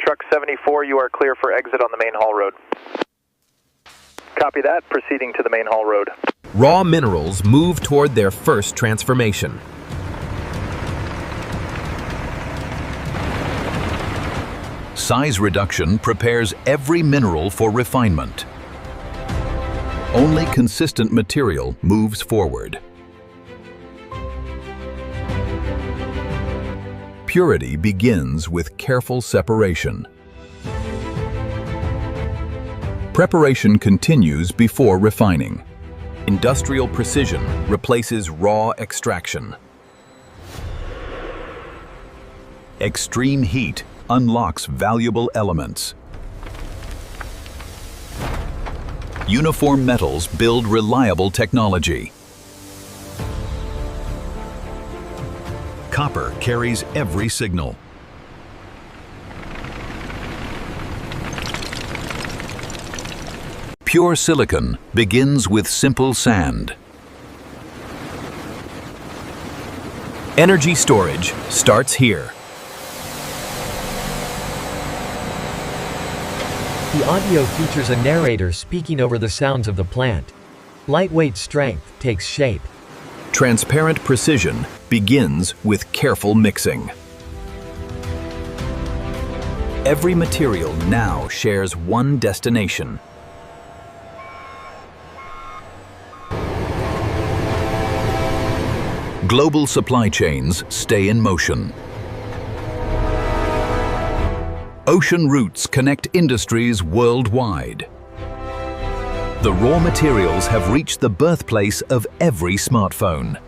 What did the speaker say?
Truck 74, you are clear for exit on the main haul road. Copy that, proceeding to the main haul road. Raw minerals move toward their first transformation. Size reduction prepares every mineral for refinement. Only consistent material moves forward. Purity begins with careful separation. Preparation continues before refining. Industrial precision replaces raw extraction. Extreme heat unlocks valuable elements. Uniform metals build reliable technology. Copper carries every signal. Pure silicon begins with simple sand. Energy storage starts here. The audio features a narrator speaking over the sounds of the plant. Lightweight strength takes shape. Transparent precision begins with careful mixing. Every material now shares one destination. Global supply chains stay in motion. Ocean routes connect industries worldwide. The raw materials have reached the birthplace of every smartphone.